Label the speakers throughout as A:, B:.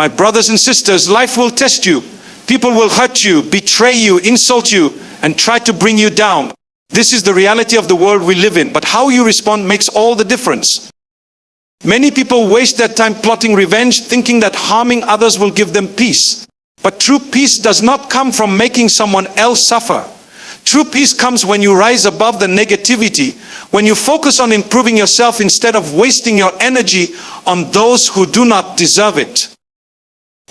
A: My brothers and sisters, life will test you. People will hurt you, betray you, insult you, and try to bring you down. This is the reality of the world we live in, but how you respond makes all the difference. Many people waste their time plotting revenge, thinking that harming others will give them peace. But true peace does not come from making someone else suffer. True peace comes when you rise above the negativity, when you focus on improving yourself instead of wasting your energy on those who do not deserve it.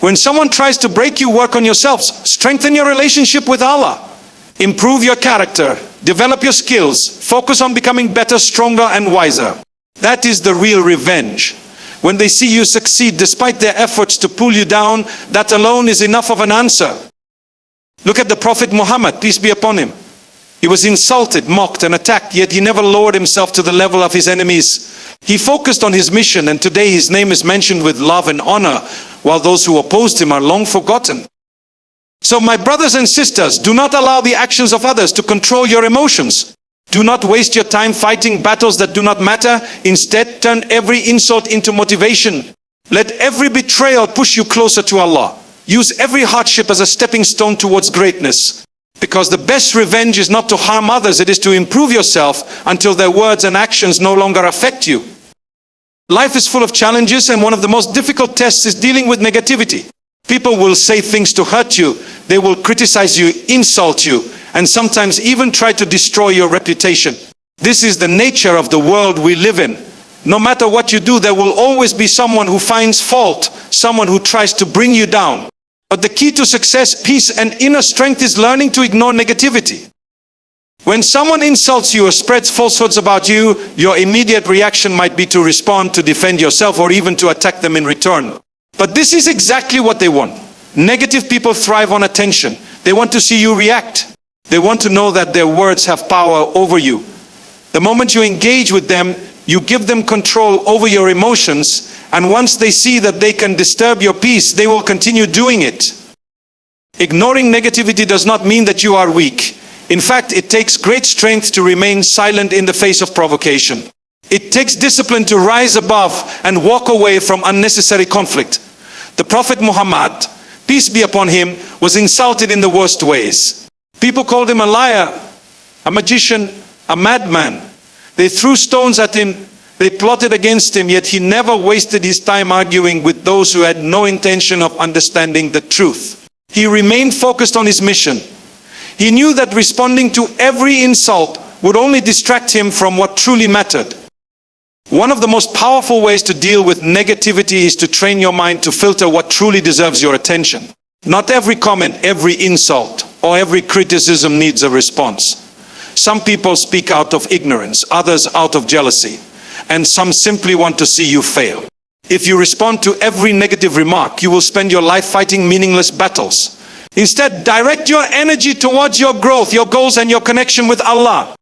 A: When someone tries to break you, work on yourselves. Strengthen your relationship with Allah. Improve your character. Develop your skills. Focus on becoming better, stronger, and wiser. That is the real revenge. When they see you succeed despite their efforts to pull you down, that alone is enough of an answer. Look at the Prophet Muhammad, peace be upon him. He was insulted, mocked, and attacked, yet he never lowered himself to the level of his enemies. He focused on his mission, and today his name is mentioned with love and honor, while those who opposed him are long forgotten. So my brothers and sisters, do not allow the actions of others to control your emotions. Do not waste your time fighting battles that do not matter. Instead, turn every insult into motivation. Let every betrayal push you closer to Allah. Use every hardship as a stepping stone towards greatness. Because the best revenge is not to harm others, it is to improve yourself until their words and actions no longer affect you. Life is full of challenges, and one of the most difficult tests is dealing with negativity. People will say things to hurt you. They will criticize you, insult you, and sometimes even try to destroy your reputation. This is the nature of the world we live in. No matter what you do, there will always be someone who finds fault, someone who tries to bring you down. But the key to success, peace, and inner strength is learning to ignore negativity. When someone insults you or spreads falsehoods about you, your immediate reaction might be to respond, to defend yourself, or even to attack them in return. But this is exactly what they want. Negative people thrive on attention. They want to see you react. They want to know that their words have power over you. The moment you engage with them, you give them control over your emotions, and once they see that they can disturb your peace, they will continue doing it. Ignoring negativity does not mean that you are weak. In fact, it takes great strength to remain silent in the face of provocation. It takes discipline to rise above and walk away from unnecessary conflict. The Prophet Muhammad, peace be upon him, was insulted in the worst ways. People called him a liar, a magician, a madman. They threw stones at him, they plotted against him, yet he never wasted his time arguing with those who had no intention of understanding the truth. He remained focused on his mission. He knew that responding to every insult would only distract him from what truly mattered. One of the most powerful ways to deal with negativity is to train your mind to filter what truly deserves your attention. Not every comment, every insult, or every criticism needs a response. Some people speak out of ignorance, others out of jealousy, and some simply want to see you fail. If you respond to every negative remark, you will spend your life fighting meaningless battles. Instead, direct your energy towards your growth, your goals, and your connection with Allah.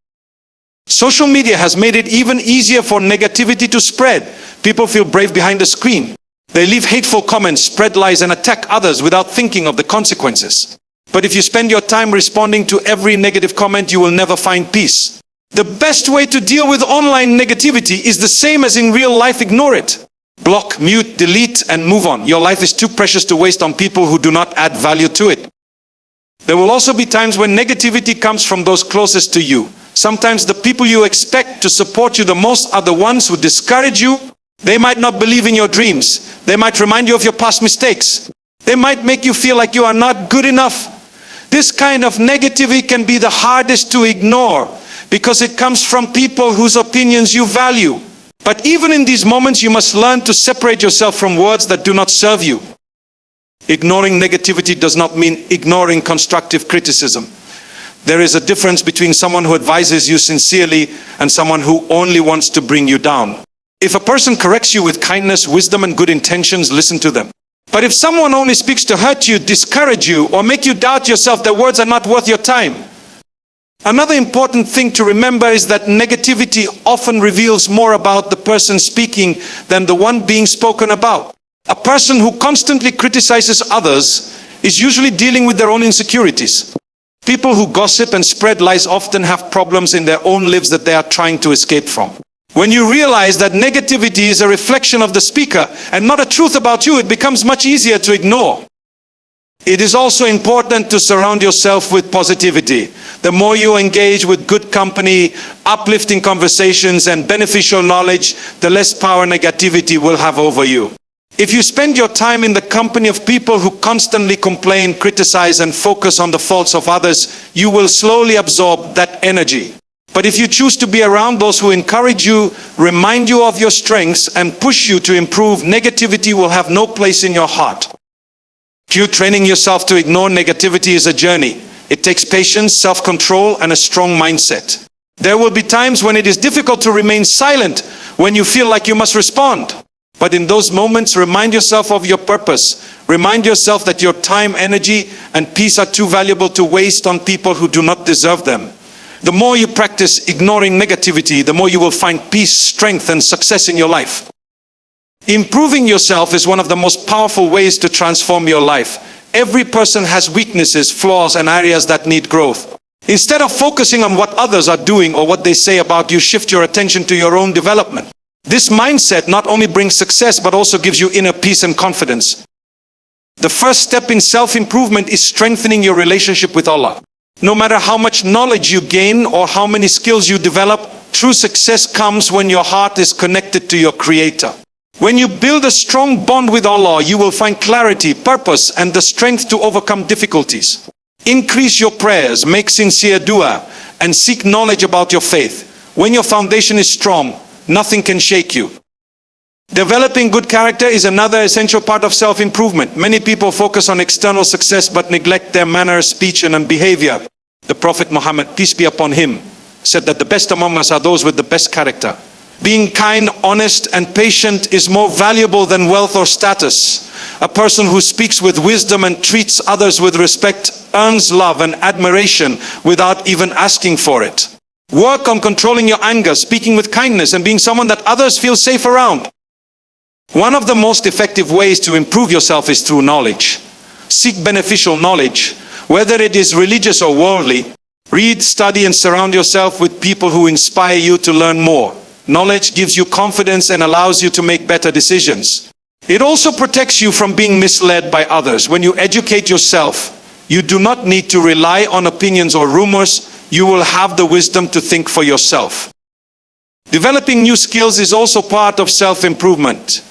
A: Social media has made it even easier for negativity to spread. People feel brave behind the screen. They leave hateful comments, spread lies, and attack others without thinking of the consequences. But if you spend your time responding to every negative comment, you will never find peace. The best way to deal with online negativity is the same as in real life: ignore it. Block, mute, delete, and move on. Your life is too precious to waste on people who do not add value to it. There will also be times when negativity comes from those closest to you. Sometimes the people you expect to support you the most are the ones who discourage you. They might not believe in your dreams. They might remind you of your past mistakes. They might make you feel like you are not good enough. This kind of negativity can be the hardest to ignore because it comes from people whose opinions you value. But even in these moments, you must learn to separate yourself from words that do not serve you. Ignoring negativity does not mean ignoring constructive criticism. There is a difference between someone who advises you sincerely and someone who only wants to bring you down. If a person corrects you with kindness, wisdom, and good intentions, listen to them. But if someone only speaks to hurt you, discourage you, or make you doubt yourself, their words are not worth your time. Another important thing to remember is that negativity often reveals more about the person speaking than the one being spoken about. A person who constantly criticizes others is usually dealing with their own insecurities. People who gossip and spread lies often have problems in their own lives that they are trying to escape from. When you realize that negativity is a reflection of the speaker and not a truth about you, it becomes much easier to ignore. It is also important to surround yourself with positivity. The more you engage with good company, uplifting conversations, and beneficial knowledge, the less power negativity will have over you. If you spend your time in the company of people who constantly complain, criticize, and focus on the faults of others, you will slowly absorb that energy. But if you choose to be around those who encourage you, remind you of your strengths, and push you to improve, negativity will have no place in your heart. Training yourself to ignore negativity is a journey. It takes patience, self-control, and a strong mindset. There will be times when it is difficult to remain silent, when you feel like you must respond. But in those moments, remind yourself of your purpose. Remind yourself that your time, energy, and peace are too valuable to waste on people who do not deserve them. The more you practice ignoring negativity, the more you will find peace, strength, and success in your life. Improving yourself is one of the most powerful ways to transform your life. Every person has weaknesses, flaws, and areas that need growth. Instead of focusing on what others are doing or what they say about you, shift your attention to your own development. This mindset not only brings success, but also gives you inner peace and confidence. The first step in self-improvement is strengthening your relationship with Allah. No matter how much knowledge you gain or how many skills you develop, true success comes when your heart is connected to your Creator. When you build a strong bond with Allah, you will find clarity, purpose, and the strength to overcome difficulties. Increase your prayers, make sincere dua, and seek knowledge about your faith. When your foundation is strong, nothing can shake you. Developing good character is another essential part of self-improvement. Many people focus on external success but neglect their manner, speech, and behavior. The Prophet Muhammad, peace be upon him, said that the best among us are those with the best character. Being kind, honest, and patient is more valuable than wealth or status. A person who speaks with wisdom and treats others with respect earns love and admiration without even asking for it. Work on controlling your anger, speaking with kindness, and being someone that others feel safe around. One of the most effective ways to improve yourself is through knowledge. Seek beneficial knowledge, whether it is religious or worldly. Read, study, and surround yourself with people who inspire you to learn more. Knowledge gives you confidence and allows you to make better decisions. It also protects you from being misled by others. When you educate yourself, you do not need to rely on opinions or rumors. You will have the wisdom to think for yourself. Developing new skills is also part of self-improvement.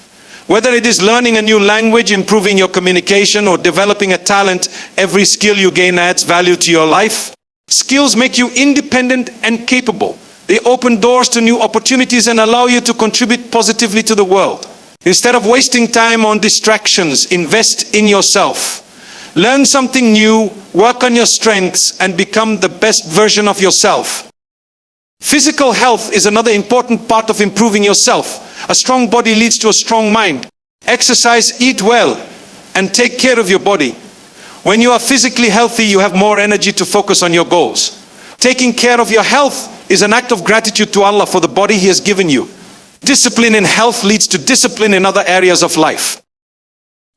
A: Whether it is learning a new language, improving your communication, or developing a talent, every skill you gain adds value to your life. Skills make you independent and capable. They open doors to new opportunities and allow you to contribute positively to the world. Instead of wasting time on distractions, invest in yourself. Learn something new, work on your strengths, and become the best version of yourself. Physical health is another important part of improving yourself. A strong body leads to a strong mind. Exercise, eat well, and take care of your body. When you are physically healthy, you have more energy to focus on your goals. Taking care of your health is an act of gratitude to Allah for the body He has given you. Discipline in health leads to discipline in other areas of life.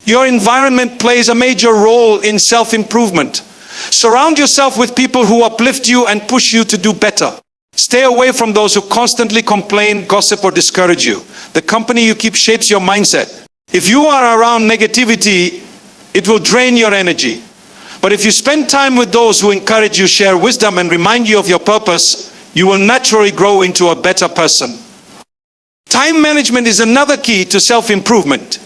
A: Your environment plays a major role in self-improvement. Surround yourself with people who uplift you and push you to do better. Stay away from those who constantly complain, gossip, or discourage you. The company you keep shapes your mindset. If you are around negativity, it will drain your energy. But if you spend time with those who encourage you, share wisdom, and remind you of your purpose, you will naturally grow into a better person. Time management is another key to self-improvement.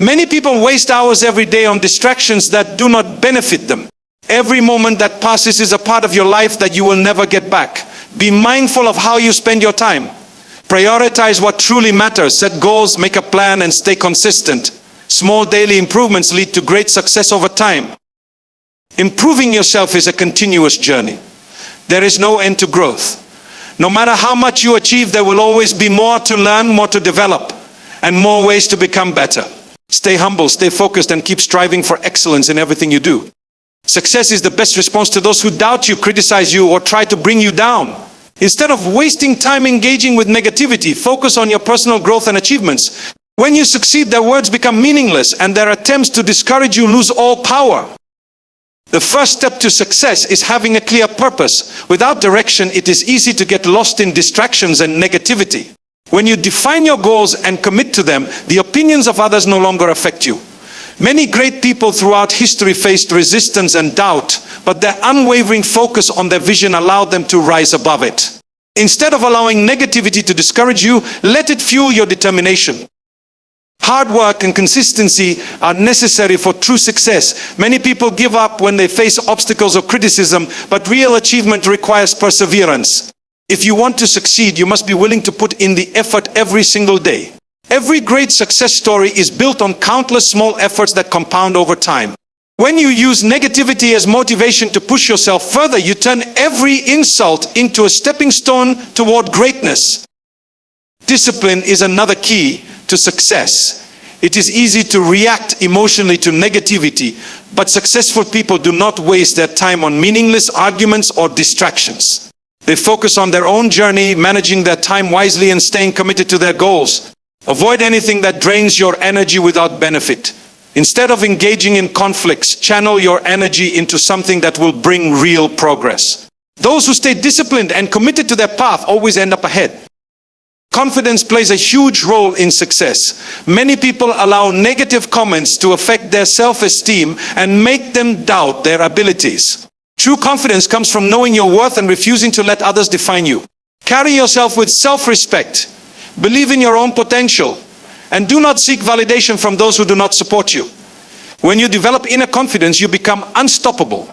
A: Many people waste hours every day on distractions that do not benefit them. Every moment that passes is a part of your life that you will never get back. Be mindful of how you spend your time. Prioritize what truly matters. Set goals, make a plan, and stay consistent. Small daily improvements lead to great success over time. Improving yourself is a continuous journey. There is no end to growth. No matter how much you achieve, there will always be more to learn, more to develop, and more ways to become better. Stay humble, stay focused, and keep striving for excellence in everything you do. Success is the best response to those who doubt you, criticize you, or try to bring you down. Instead of wasting time engaging with negativity, focus on your personal growth and achievements. When you succeed, their words become meaningless, and their attempts to discourage you lose all power. The first step to success is having a clear purpose. Without direction, it is easy to get lost in distractions and negativity. When you define your goals and commit to them, the opinions of others no longer affect you. Many great people throughout history faced resistance and doubt, but their unwavering focus on their vision allowed them to rise above it. Instead of allowing negativity to discourage you, let it fuel your determination. Hard work and consistency are necessary for true success. Many people give up when they face obstacles or criticism, but real achievement requires perseverance. If you want to succeed, you must be willing to put in the effort every single day. Every great success story is built on countless small efforts that compound over time. When you use negativity as motivation to push yourself further, you turn every insult into a stepping stone toward greatness. Discipline is another key to success. It is easy to react emotionally to negativity, but successful people do not waste their time on meaningless arguments or distractions. They focus on their own journey, managing their time wisely and staying committed to their goals. Avoid anything that drains your energy without benefit. Instead of engaging in conflicts, channel your energy into something that will bring real progress. Those who stay disciplined and committed to their path always end up ahead. Confidence plays a huge role in success. Many people allow negative comments to affect their self-esteem and make them doubt their abilities. True confidence comes from knowing your worth and refusing to let others define you. Carry yourself with self-respect. Believe in your own potential. And do not seek validation from those who do not support you. When you develop inner confidence, you become unstoppable.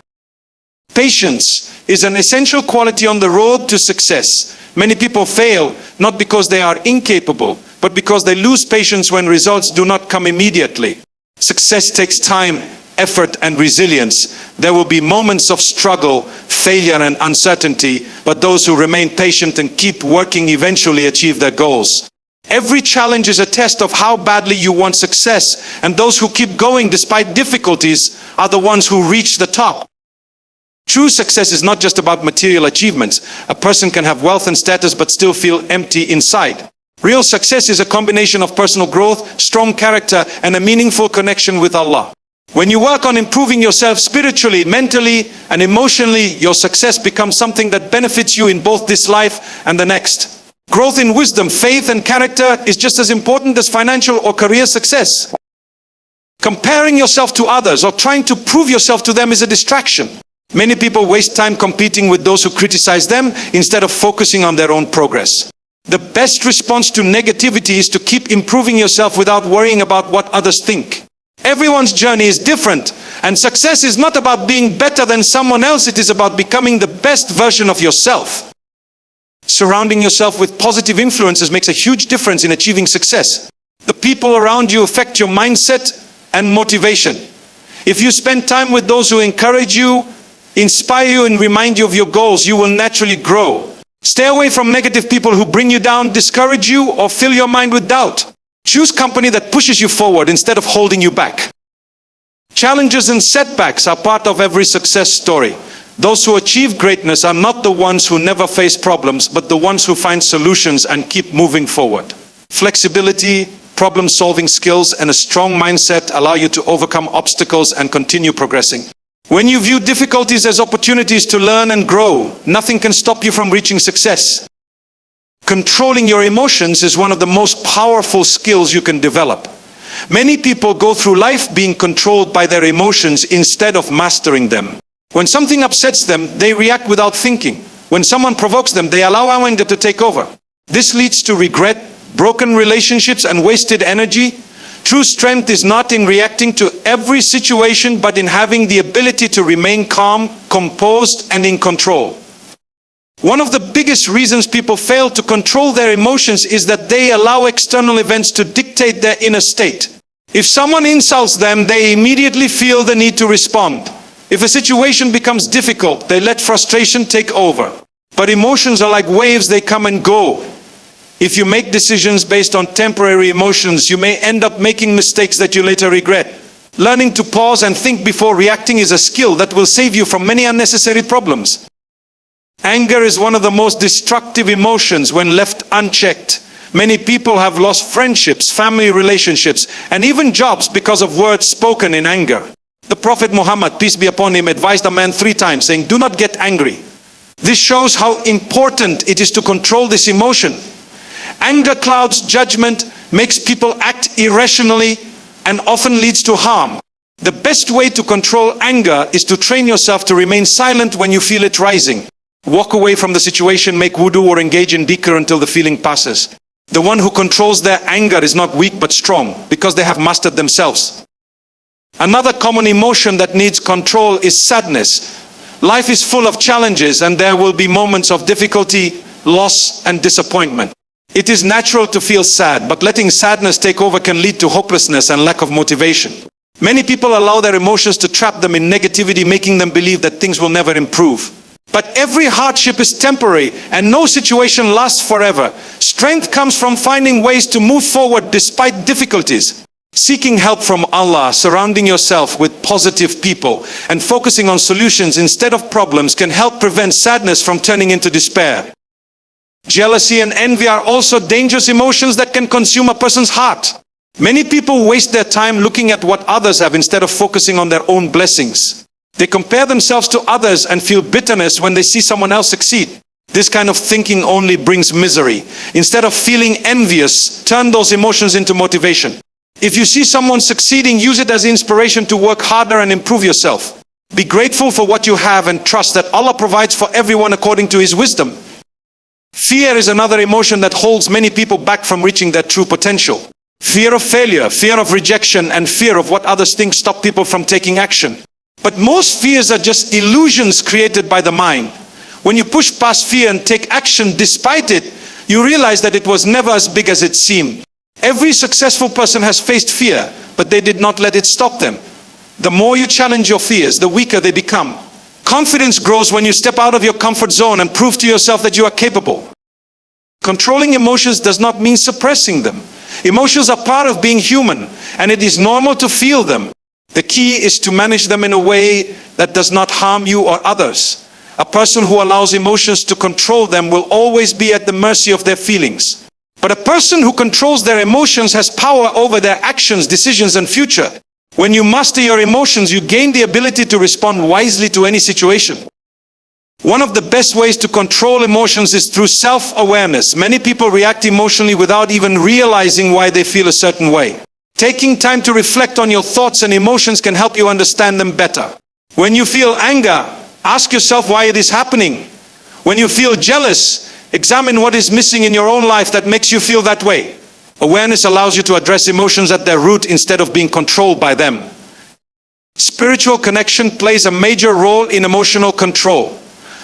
A: Patience is an essential quality on the road to success. Many people fail not because they are incapable, but because they lose patience when results do not come immediately. Success takes time, effort, and resilience. There will be moments of struggle, failure, and uncertainty, but those who remain patient and keep working eventually achieve their goals. Every challenge is a test of how badly you want success, and those who keep going despite difficulties are the ones who reach the top. True success is not just about material achievements. A person can have wealth and status but still feel empty inside. Real success is a combination of personal growth, strong character, and a meaningful connection with Allah. When you work on improving yourself spiritually, mentally, and emotionally, your success becomes something that benefits you in both this life and the next. Growth in wisdom, faith, and character is just as important as financial or career success. Comparing yourself to others or trying to prove yourself to them is a distraction. Many people waste time competing with those who criticize them instead of focusing on their own progress. The best response to negativity is to keep improving yourself without worrying about what others think. Everyone's journey is different, and success is not about being better than someone else. It is about becoming the best version of yourself. Surrounding yourself with positive influences makes a huge difference in achieving success. The people around you affect your mindset and motivation. If you spend time with those who encourage you, inspire you, and remind you of your goals, you will naturally grow. Stay away from negative people who bring you down, discourage you, or fill your mind with doubt. Choose company that pushes you forward instead of holding you back. Challenges and setbacks are part of every success story. Those who achieve greatness are not the ones who never face problems, but the ones who find solutions and keep moving forward. Flexibility, problem-solving skills, and a strong mindset allow you to overcome obstacles and continue progressing. When you view difficulties as opportunities to learn and grow, nothing can stop you from reaching success. Controlling your emotions is one of the most powerful skills you can develop. Many people go through life being controlled by their emotions instead of mastering them. When something upsets them, they react without thinking. When someone provokes them, they allow anger to take over. This leads to regret, broken relationships, and wasted energy. True strength is not in reacting to every situation, but in having the ability to remain calm, composed, and in control. One of the biggest reasons people fail to control their emotions is that they allow external events to dictate their inner state. If someone insults them, they immediately feel the need to respond. If a situation becomes difficult, they let frustration take over. But emotions are like waves, they come and go. If you make decisions based on temporary emotions, you may end up making mistakes that you later regret. Learning to pause and think before reacting is a skill that will save you from many unnecessary problems. Anger is one of the most destructive emotions when left unchecked. Many people have lost friendships, family relationships, and even jobs because of words spoken in anger. The Prophet Muhammad, peace be upon him, advised a man 3 times, saying, "Do not get angry." This shows how important it is to control this emotion. Anger clouds judgment, makes people act irrationally, and often leads to harm. The best way to control anger is to train yourself to remain silent when you feel it rising. Walk away from the situation, make wudu, or engage in dhikr until the feeling passes. The one who controls their anger is not weak but strong, because they have mastered themselves. Another common emotion that needs control is sadness. Life is full of challenges, and there will be moments of difficulty, loss, and disappointment. It is natural to feel sad, but letting sadness take over can lead to hopelessness and lack of motivation. Many people allow their emotions to trap them in negativity, making them believe that things will never improve. But every hardship is temporary, and no situation lasts forever. Strength comes from finding ways to move forward despite difficulties. Seeking help from Allah, surrounding yourself with positive people, and focusing on solutions instead of problems can help prevent sadness from turning into despair. Jealousy and envy are also dangerous emotions that can consume a person's heart. Many people waste their time looking at what others have instead of focusing on their own blessings. They compare themselves to others and feel bitterness when they see someone else succeed. This kind of thinking only brings misery. Instead of feeling envious, turn those emotions into motivation. If you see someone succeeding, use it as inspiration to work harder and improve yourself. Be grateful for what you have and trust that Allah provides for everyone according to His wisdom. Fear is another emotion that holds many people back from reaching their true potential. Fear of failure, fear of rejection, and fear of what others think stop people from taking action. But most fears are just illusions created by the mind. When you push past fear and take action despite it, you realize that it was never as big as it seemed. Every successful person has faced fear, but they did not let it stop them. The more you challenge your fears, the weaker they become. Confidence grows when you step out of your comfort zone and prove to yourself that you are capable. Controlling emotions does not mean suppressing them. Emotions are part of being human, and it is normal to feel them. The key is to manage them in a way that does not harm you or others. A person who allows emotions to control them will always be at the mercy of their feelings. But a person who controls their emotions has power over their actions, decisions, and future. When you master your emotions, you gain the ability to respond wisely to any situation. One of the best ways to control emotions is through self-awareness. Many people react emotionally without even realizing why they feel a certain way. Taking time to reflect on your thoughts and emotions can help you understand them better. When you feel anger, ask yourself why it is happening. When you feel jealous, examine what is missing in your own life that makes you feel that way. Awareness allows you to address emotions at their root instead of being controlled by them. Spiritual connection plays a major role in emotional control.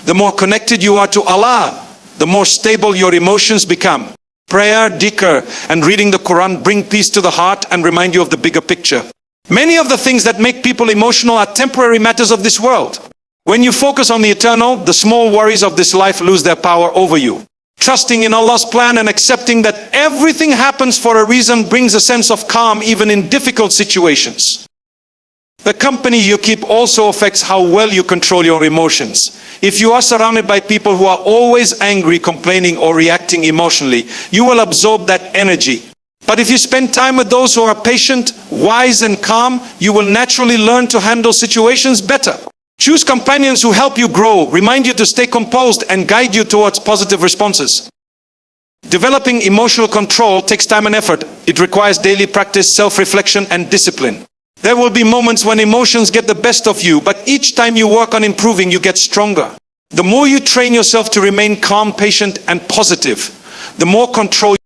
A: The more connected you are to Allah, the more stable your emotions become. Prayer, dhikr, and reading the Quran bring peace to the heart and remind you of the bigger picture. Many of the things that make people emotional are temporary matters of this world. When you focus on the eternal, the small worries of this life lose their power over you. Trusting in Allah's plan and accepting that everything happens for a reason brings a sense of calm even in difficult situations. The company you keep also affects how well you control your emotions. If you are surrounded by people who are always angry, complaining, or reacting emotionally, you will absorb that energy. But if you spend time with those who are patient, wise, and calm, you will naturally learn to handle situations better. Choose companions who help you grow, remind you to stay composed, and guide you towards positive responses. Developing emotional control takes time and effort. It requires daily practice, self-reflection, and discipline. There will be moments when emotions get the best of you, but each time you work on improving, you get stronger. The more you train yourself to remain calm, patient, and positive, the more control